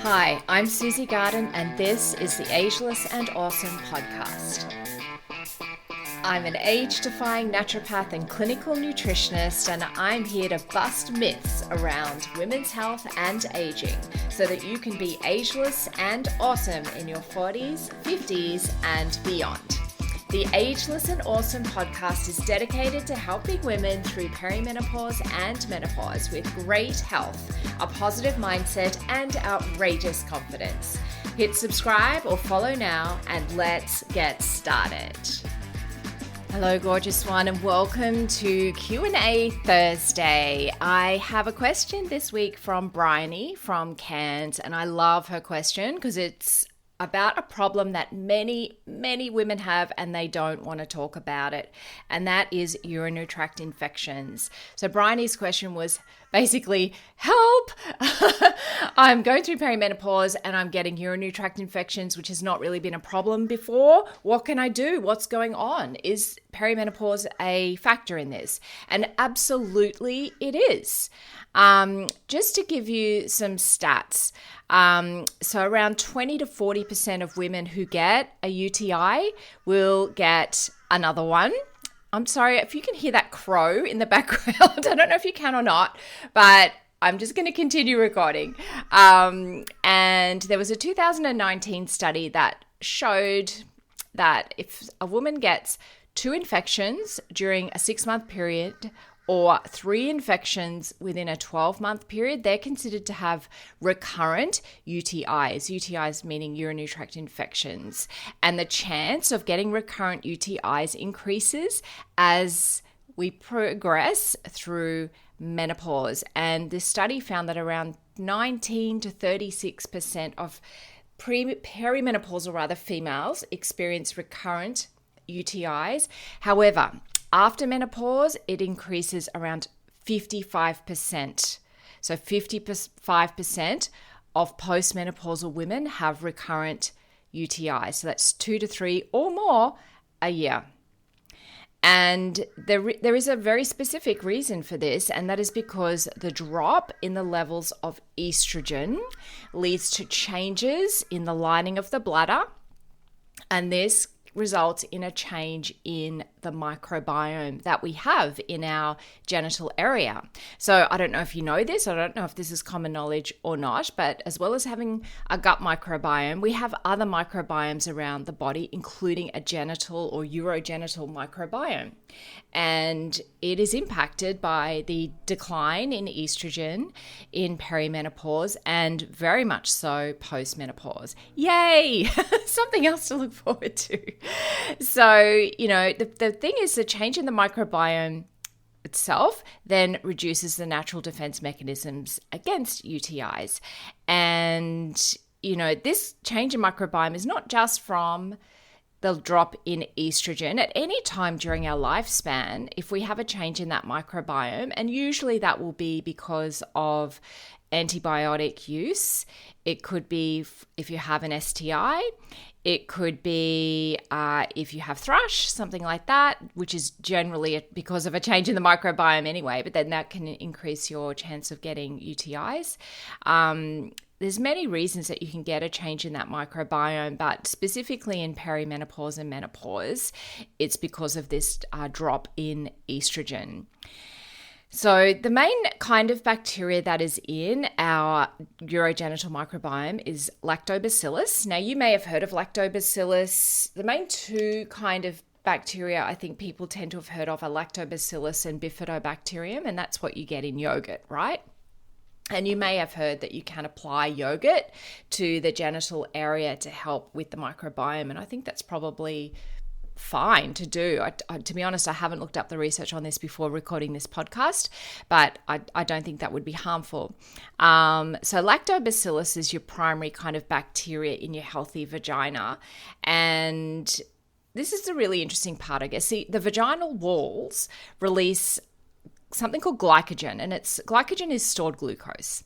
Hi, I'm Susie Garden, and this is the Ageless and Awesome podcast. I'm an age-defying naturopath and clinical nutritionist, and I'm here to bust myths around women's health and aging so that you can be ageless and awesome in your 40s, 50s, and beyond. The Ageless and Awesome podcast is dedicated to helping women through perimenopause and menopause with great health, a positive mindset, and outrageous confidence. Hit subscribe or follow now, and let's get started. Hello, gorgeous one, and welcome to Q&A Thursday. I have a question this week from Briony from Cairns, and I love her question because it's about a problem that many women have and they don't want to talk about it, and that is urinary tract infections. So Briony's question was basically, help! I'm going through perimenopause and I'm getting urinary tract infections, which has not really been a problem before. What can I do? What's going on? Is perimenopause a factor in this? And absolutely it is. Just to give you some stats, so around 20 to 40% of women who get a UTI will get another one. I'm sorry if you can hear that crow in the background. I don't know if you can or not, but I'm just going to continue recording. And there was a 2019 study that showed that if a woman gets 2 infections during a 6-month period or 3 infections within a 12-month period, they're considered to have recurrent UTIs. UTIs meaning urinary tract infections. And the chance of getting recurrent UTIs increases as we progress through menopause. And this study found that around 19 to 36% of perimenopausal females experience recurrent UTIs. However, after menopause, it increases around 55%. So 55% of postmenopausal women have recurrent UTIs. So that's 2 to 3 or more a year. And there is a very specific reason for this, and that is because the drop in the levels of estrogen leads to changes in the lining of the bladder, and this results in a change in the microbiome that we have in our genital area. So I don't know if you know this, I don't know if this is common knowledge or not, but as well as having a gut microbiome, we have other microbiomes around the body, including a genital or urogenital microbiome. And it is impacted by the decline in estrogen in perimenopause and very much so postmenopause. Yay! Something else to look forward to. So, the thing is, the change in the microbiome itself then reduces the natural defense mechanisms against UTIs. And, this change in microbiome is not just from the drop in estrogen. At any time during our lifespan, if we have a change in that microbiome, and usually that will be because of antibiotic use, it could be if you have an STI, it could be if you have thrush, something like that, which is generally because of a change in the microbiome anyway, but then that can increase your chance of getting UTIs. There's many reasons that you can get a change in that microbiome, but specifically in perimenopause and menopause, it's because of this drop in estrogen. So the main kind of bacteria that is in our urogenital microbiome is lactobacillus. Now, you may have heard of lactobacillus. The main 2 kind of bacteria I think people tend to have heard of are lactobacillus and bifidobacterium, and that's what you get in yogurt, right? And you may have heard that you can apply yogurt to the genital area to help with the microbiome, and I think that's probably fine to do. To be honest, I haven't looked up the research on this before recording this podcast, but I don't think that would be harmful. So lactobacillus is your primary kind of bacteria in your healthy vagina, and this is the really interesting part, I guess. See, the vaginal walls release something called glycogen, and glycogen is stored glucose.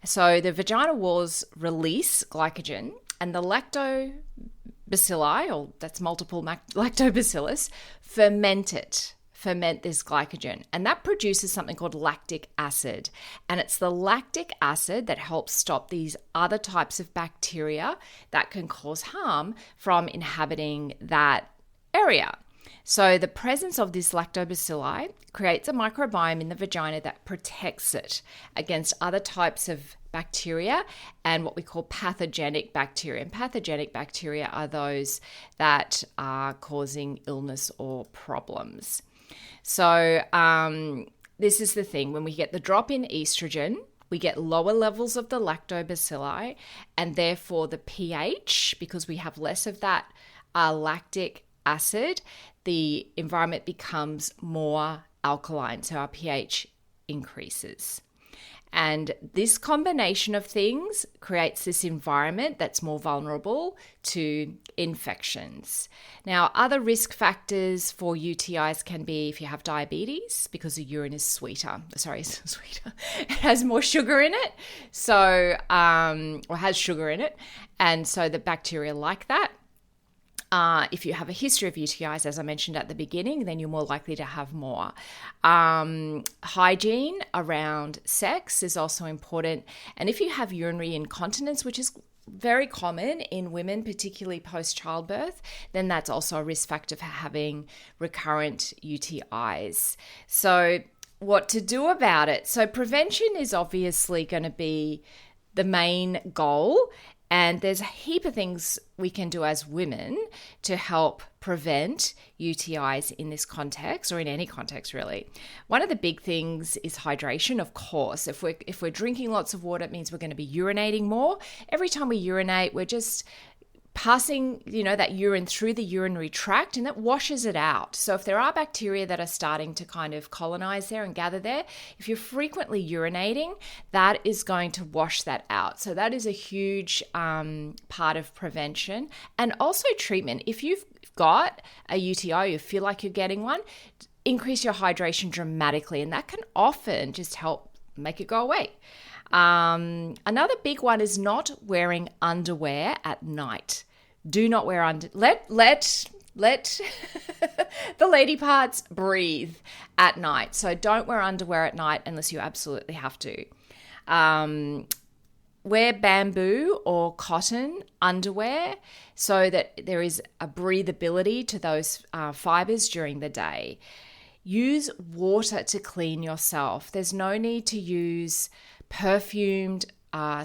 So the vaginal walls release glycogen, and the lactobacilli, or that's multiple lactobacillus, ferment it. ferment this glycogen, and that produces something called lactic acid. And it's the lactic acid that helps stop these other types of bacteria that can cause harm from inhabiting that area. So the presence of this lactobacilli creates a microbiome in the vagina that protects it against other types of bacteria and what we call pathogenic bacteria. And pathogenic bacteria are those that are causing illness or problems. So this is the thing. When we get the drop in estrogen, we get lower levels of the lactobacilli, and therefore the pH, because we have less of that lactic acid, the environment becomes more alkaline, so our pH increases. And this combination of things creates this environment that's more vulnerable to infections. Now, other risk factors for UTIs can be if you have diabetes, because the urine is sweeter. It has more sugar in it, or has sugar in it. And so the bacteria like that. If you have a history of UTIs, as I mentioned at the beginning, then you're more likely to have more. Hygiene around sex is also important. And if you have urinary incontinence, which is very common in women, particularly post-childbirth, then that's also a risk factor for having recurrent UTIs. So what to do about it? So prevention is obviously going to be the main goal. And there's a heap of things we can do as women to help prevent UTIs in this context, or in any context really. One of the big things is hydration, of course. If we're drinking lots of water, it means we're going to be urinating more. Every time we urinate, we're just passing, that urine through the urinary tract, and that washes it out. So if there are bacteria that are starting to kind of colonize there and gather there, if you're frequently urinating, that is going to wash that out. So that is a huge part of prevention. And also treatment. If you've got a UTI, or you feel like you're getting one, increase your hydration dramatically, and that can often just help make it go away. Another big one is not wearing underwear at night. Do not wear let the lady parts breathe at night. So don't wear underwear at night unless you absolutely have to. Wear bamboo or cotton underwear so that there is a breathability to those fibers during the day. Use water to clean yourself. There's no need to use perfumed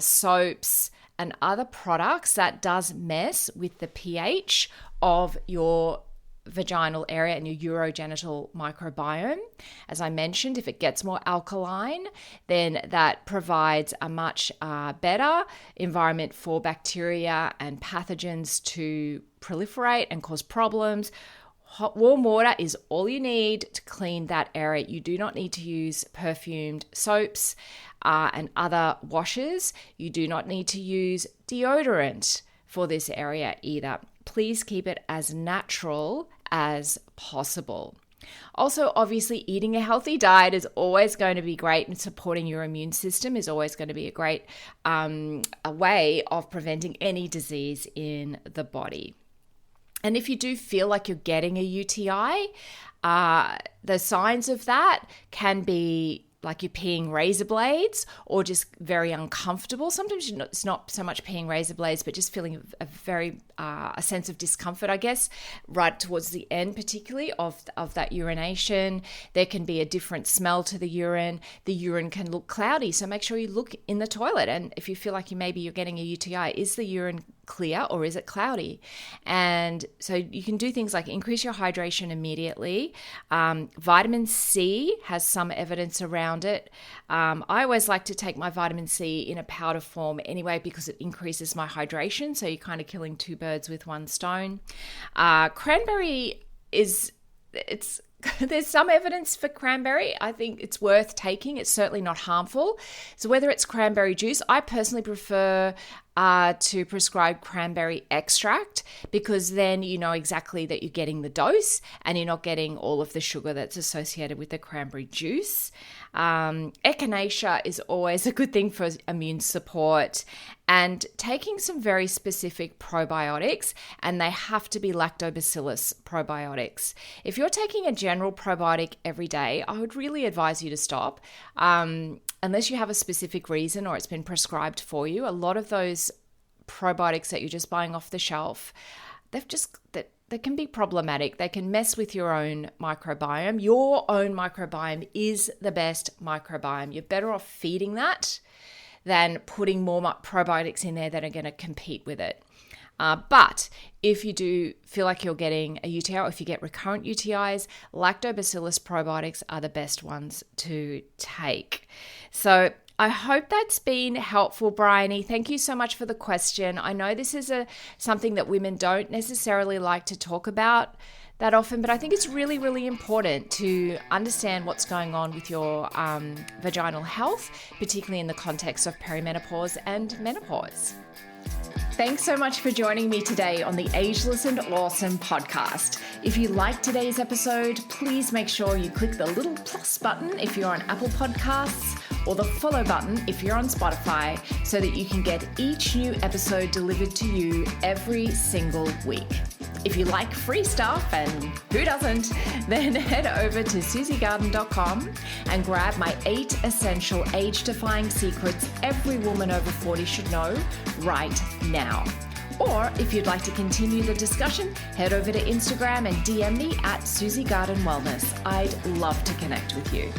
soaps and other products. That does mess with the pH of your vaginal area and your urogenital microbiome. As I mentioned, if it gets more alkaline, then that provides a much better environment for bacteria and pathogens to proliferate and cause problems. Hot warm water is all you need to clean that area. You do not need to use perfumed soaps and other washes. You do not need to use deodorant for this area either. Please keep it as natural as possible. Also, obviously, eating a healthy diet is always going to be great, and supporting your immune system is always going to be a great a way of preventing any disease in the body. And if you do feel like you're getting a UTI, the signs of that can be like you're peeing razor blades or just very uncomfortable. Sometimes it's not so much peeing razor blades, but just feeling a sense of discomfort, I guess, right towards the end, particularly of that urination. There can be a different smell to the urine. The urine can look cloudy, so make sure you look in the toilet. And if you feel like you're getting a UTI, is the urine clear or is it cloudy? And so you can do things like increase your hydration immediately. Vitamin C has some evidence around it. I always like to take my vitamin C in a powder form anyway because it increases my hydration. So you're kind of killing two birds with one stone. Cranberry there's some evidence for cranberry. I think it's worth taking. It's certainly not harmful. So whether it's cranberry juice, I personally prefer to prescribe cranberry extract because then you know exactly that you're getting the dose and you're not getting all of the sugar that's associated with the cranberry juice. Echinacea is always a good thing for immune support. and taking some very specific probiotics, and they have to be lactobacillus probiotics. If you're taking a general probiotic every day, I would really advise you to stop. Unless you have a specific reason or it's been prescribed for you. A lot of those probiotics that you're just buying off the shelf, they can be problematic. They can mess with your own microbiome. Your own microbiome is the best microbiome. You're better off feeding that than putting more probiotics in there that are going to compete with it. But if you do feel like you're getting a UTI, or if you get recurrent UTIs, lactobacillus probiotics are the best ones to take. So I hope that's been helpful, Briony. Thank you so much for the question. I know this is something that women don't necessarily like to talk about that often, but I think it's really, really important to understand what's going on with your vaginal health, particularly in the context of perimenopause and menopause. Thanks so much for joining me today on the Ageless and Awesome podcast. If you liked today's episode, please make sure you click the little plus button if you're on Apple Podcasts, or the follow button if you're on Spotify, so that you can get each new episode delivered to you every single week. If you like free stuff, and who doesn't, then head over to susiegarden.com and grab my 8 essential age-defying secrets every woman over 40 should know right now. Or if you'd like to continue the discussion, head over to Instagram and DM me at Susie Garden Wellness. I'd love to connect with you.